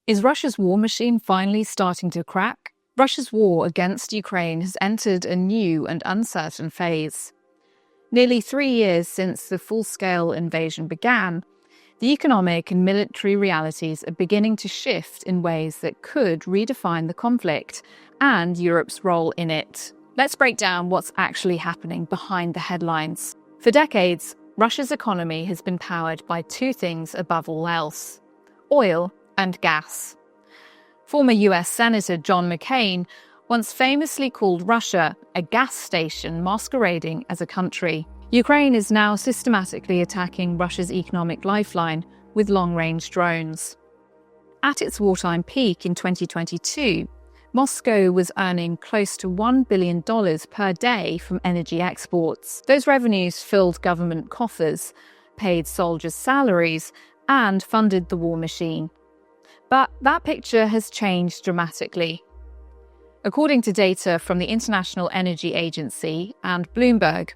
Is Russia's war machine finally starting to crack? Russia's war against Ukraine has entered a new and uncertain phase. Nearly 3 years since the full-scale invasion began, the economic and military realities are beginning to shift in ways that could redefine the conflict and Europe's role in it. Let's break down what's actually happening behind the headlines. For decades, Russia's economy has been powered by two things above all else: oil and gas. Former US Senator John McCain once famously called Russia a gas station masquerading as a country. Ukraine is now systematically attacking Russia's economic lifeline with long-range drones. At its wartime peak in 2022, Moscow was earning close to $1 billion per day from energy exports. Those revenues filled government coffers, paid soldiers' salaries, and funded the war machine. But that picture has changed dramatically. According to data from the International Energy Agency and Bloomberg,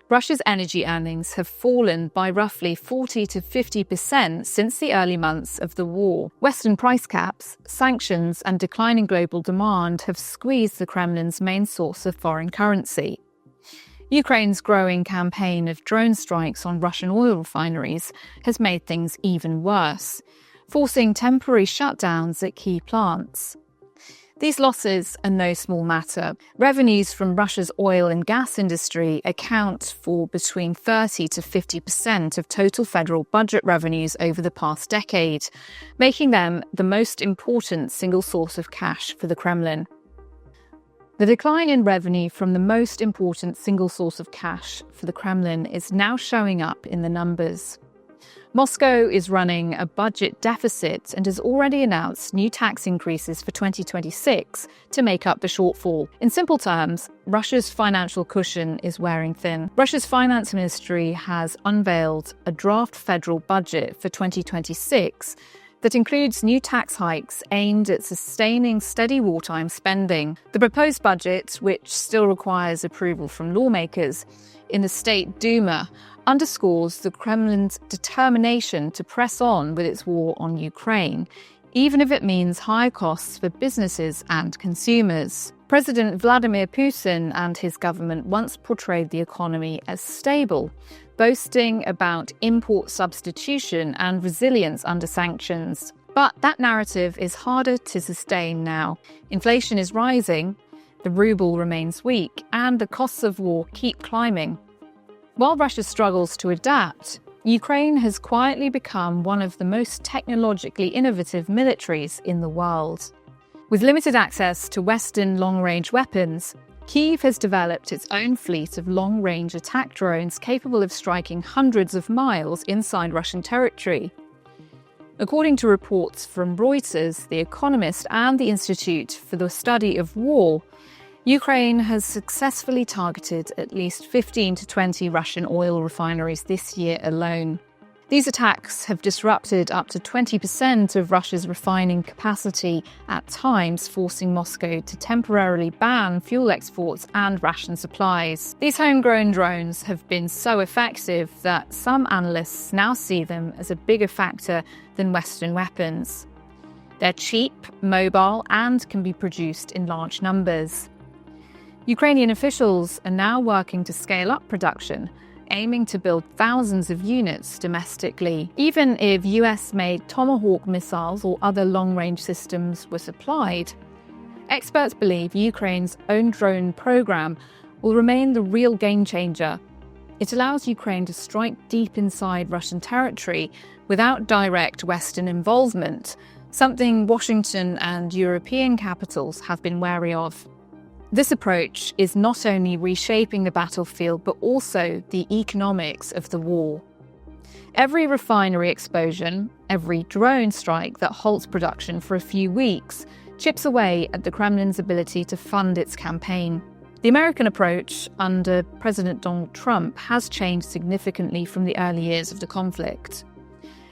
Russia's energy earnings have fallen by roughly 40 to 50% since the early months of the war. Western price caps, sanctions, and declining global demand have squeezed the Kremlin's main source of foreign currency. Ukraine's growing campaign of drone strikes on Russian oil refineries has made things even worse, forcing temporary shutdowns at key plants. These losses are no small matter. Revenues from Russia's oil and gas industry account for between 30 to 50% of total federal budget revenues over the past decade, making them the most important single source of cash for the Kremlin. The decline in revenue from the most important single source of cash for the Kremlin is now showing up in the numbers. Moscow is running a budget deficit and has already announced new tax increases for 2026 to make up the shortfall. In simple terms, Russia's financial cushion is wearing thin. Russia's finance ministry has unveiled a draft federal budget for 2026 that includes new tax hikes aimed at sustaining steady wartime spending. The proposed budget, which still requires approval from lawmakers in the State Duma, underscores the Kremlin's determination to press on with its war on Ukraine, even if it means higher costs for businesses and consumers. President Vladimir Putin and his government once portrayed the economy as stable, boasting about import substitution and resilience under sanctions. But that narrative is harder to sustain now. Inflation is rising, the ruble remains weak, and the costs of war keep climbing. While Russia struggles to adapt, Ukraine has quietly become one of the most technologically innovative militaries in the world. With limited access to Western long-range weapons, Kyiv has developed its own fleet of long-range attack drones capable of striking hundreds of miles inside Russian territory. According to reports from Reuters, The Economist, and the Institute for the Study of War, Ukraine has successfully targeted at least 15 to 20 Russian oil refineries this year alone. These attacks have disrupted up to 20% of Russia's refining capacity at times, forcing Moscow to temporarily ban fuel exports and ration supplies. These homegrown drones have been so effective that some analysts now see them as a bigger factor than Western weapons. They're cheap, mobile, and can be produced in large numbers. Ukrainian officials are now working to scale up production, aiming to build thousands of units domestically. Even if US-made Tomahawk missiles or other long-range systems were supplied, experts believe Ukraine's own drone program will remain the real game-changer. It allows Ukraine to strike deep inside Russian territory without direct Western involvement, something Washington and European capitals have been wary of. This approach is not only reshaping the battlefield, but also the economics of the war. Every refinery explosion, every drone strike that halts production for a few weeks, chips away at the Kremlin's ability to fund its campaign. The American approach under President Donald Trump has changed significantly from the early years of the conflict.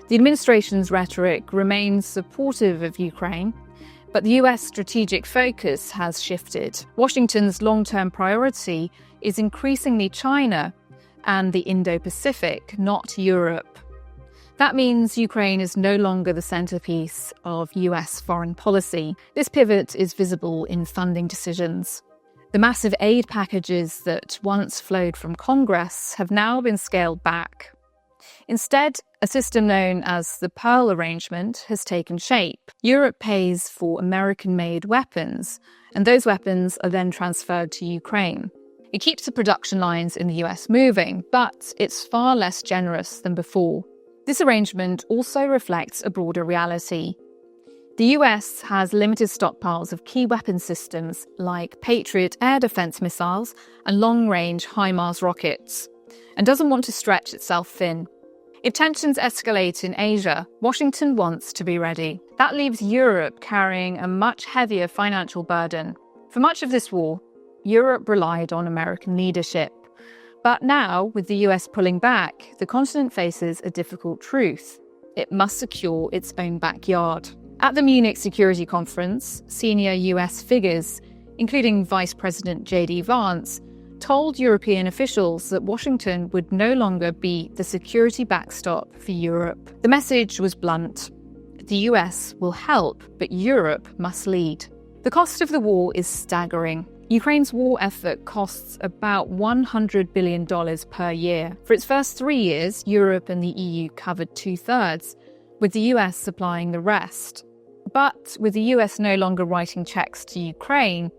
The administration's rhetoric remains supportive of Ukraine, but the US strategic focus has shifted. Washington's long-term priority is increasingly China and the Indo-Pacific, not Europe. That means Ukraine is no longer the centerpiece of US foreign policy. This pivot is visible in funding decisions. The massive aid packages that once flowed from Congress have now been scaled back. Instead, a system known as the Pearl Arrangement has taken shape. Europe pays for American-made weapons, and those weapons are then transferred to Ukraine. It keeps the production lines in the US moving, but it's far less generous than before. This arrangement also reflects a broader reality. The US has limited stockpiles of key weapon systems like Patriot air defense missiles and long-range HIMARS rockets, and doesn't want to stretch itself thin. If tensions escalate in Asia, Washington wants to be ready. That leaves Europe carrying a much heavier financial burden. For much of this war, Europe relied on American leadership. But now, with the US pulling back, the continent faces a difficult truth. It must secure its own backyard. At the Munich Security Conference, senior US figures, including Vice President J.D. Vance, told European officials that Washington would no longer be the security backstop for Europe. The message was blunt. The US will help, but Europe must lead. The cost of the war is staggering. Ukraine's war effort costs about $100 billion per year. For its first 3 years, Europe and the EU covered 2/3, with the US supplying the rest. But with the US no longer writing checks to Ukraine,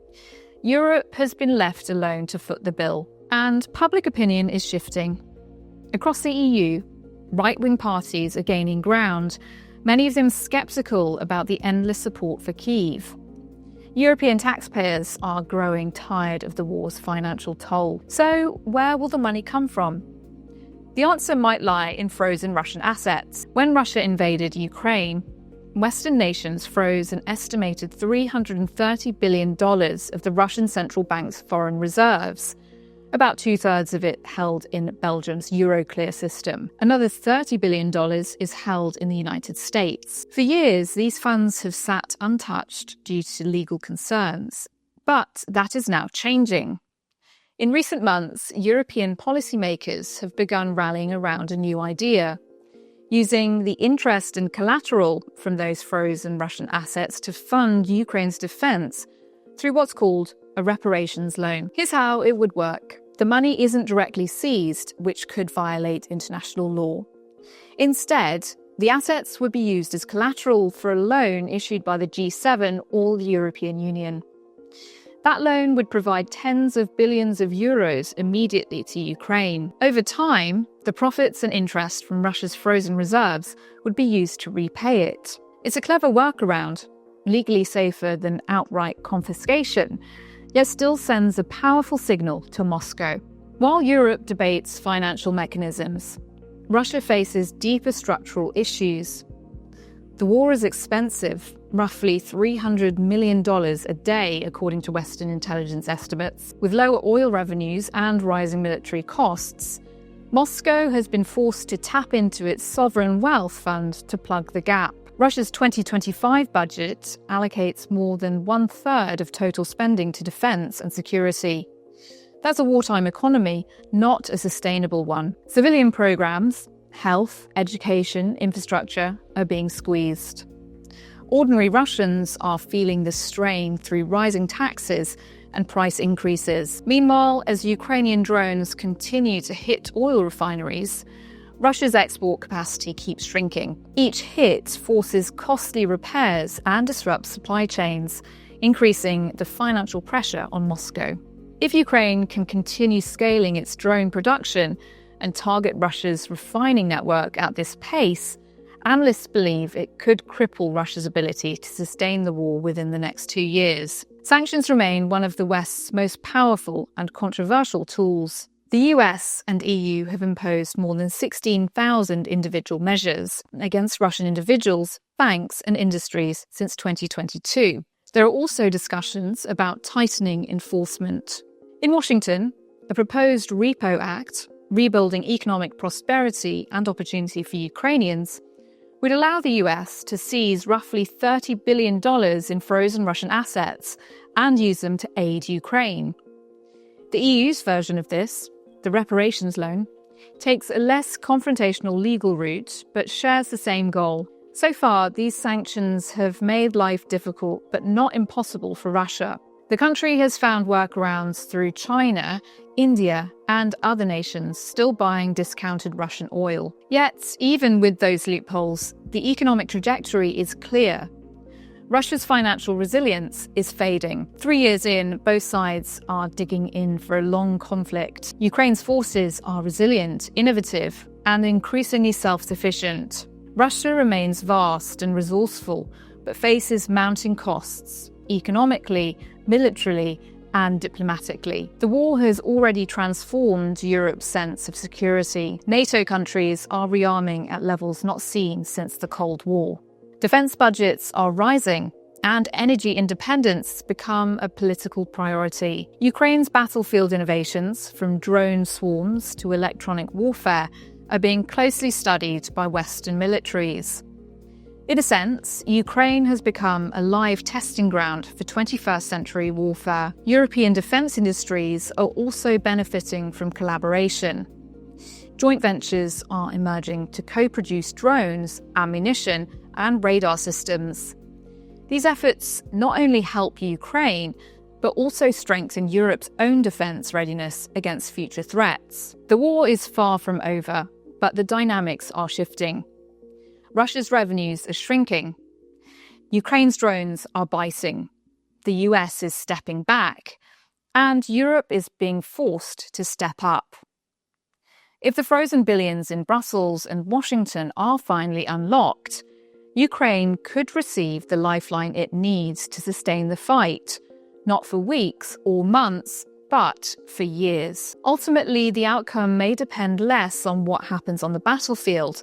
Europe has been left alone to foot the bill, and public opinion is shifting. Across the EU, right-wing parties are gaining ground, many of them sceptical about the endless support for Kyiv. European taxpayers are growing tired of the war's financial toll. So where will the money come from? The answer might lie in frozen Russian assets. When Russia invaded Ukraine, Western nations froze an estimated $330 billion of the Russian central bank's foreign reserves, about 2/3 of it held in Belgium's Euroclear system. Another $30 billion is held in the United States. For years, these funds have sat untouched due to legal concerns. But that is now changing. In recent months, European policymakers have begun rallying around a new idea, using the interest and collateral from those frozen Russian assets to fund Ukraine's defense through what's called a reparations loan. Here's how it would work. The money isn't directly seized, which could violate international law. Instead, the assets would be used as collateral for a loan issued by the G7 or the European Union. That loan would provide tens of billions of euros immediately to Ukraine. Over time, the profits and interest from Russia's frozen reserves would be used to repay it. It's a clever workaround, legally safer than outright confiscation, yet still sends a powerful signal to Moscow. While Europe debates financial mechanisms, Russia faces deeper structural issues. The war is expensive, roughly $300 million a day, according to Western intelligence estimates. With lower oil revenues and rising military costs, Moscow has been forced to tap into its sovereign wealth fund to plug the gap. Russia's 2025 budget allocates more than 1/3 of total spending to defense and security. That's a wartime economy, not a sustainable one. Civilian programs, health, education, infrastructure are being squeezed. Ordinary Russians are feeling the strain through rising taxes and price increases. Meanwhile, as Ukrainian drones continue to hit oil refineries, Russia's export capacity keeps shrinking. Each hit forces costly repairs and disrupts supply chains, increasing the financial pressure on Moscow. If Ukraine can continue scaling its drone production and target Russia's refining network at this pace, analysts believe it could cripple Russia's ability to sustain the war within the next 2 years. Sanctions remain one of the West's most powerful and controversial tools. The US and EU have imposed more than 16,000 individual measures against Russian individuals, banks, and industries since 2022. There are also discussions about tightening enforcement. In Washington, a proposed Repo Act, Rebuilding Economic Prosperity and Opportunity for Ukrainians, would allow the US to seize roughly $30 billion in frozen Russian assets and use them to aid Ukraine. The EU's version of this, the reparations loan, takes a less confrontational legal route, but shares the same goal. So far, these sanctions have made life difficult, but not impossible for Russia. The country has found workarounds through China, India, and other nations still buying discounted Russian oil. Yet, even with those loopholes, the economic trajectory is clear. Russia's financial resilience is fading. 3 years in, both sides are digging in for a long conflict. Ukraine's forces are resilient, innovative, and increasingly self-sufficient. Russia remains vast and resourceful, but faces mounting costs, economically, militarily, and diplomatically. The war has already transformed Europe's sense of security. NATO countries are rearming at levels not seen since the Cold War. Defence budgets are rising, and energy independence has become a political priority. Ukraine's battlefield innovations, from drone swarms to electronic warfare, are being closely studied by Western militaries. In a sense, Ukraine has become a live testing ground for 21st century warfare. European defence industries are also benefiting from collaboration. Joint ventures are emerging to co-produce drones, ammunition, and radar systems. These efforts not only help Ukraine, but also strengthen Europe's own defence readiness against future threats. The war is far from over, but the dynamics are shifting. Russia's revenues are shrinking. Ukraine's drones are biting. The US is stepping back, and Europe is being forced to step up. If the frozen billions in Brussels and Washington are finally unlocked, Ukraine could receive the lifeline it needs to sustain the fight, not for weeks or months, but for years. Ultimately, the outcome may depend less on what happens on the battlefield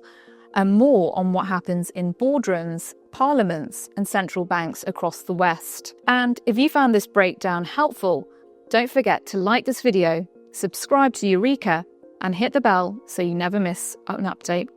and more on what happens in boardrooms, parliaments, and central banks across the West. And if you found this breakdown helpful, don't forget to like this video, subscribe to Eureka, and hit the bell so you never miss an update.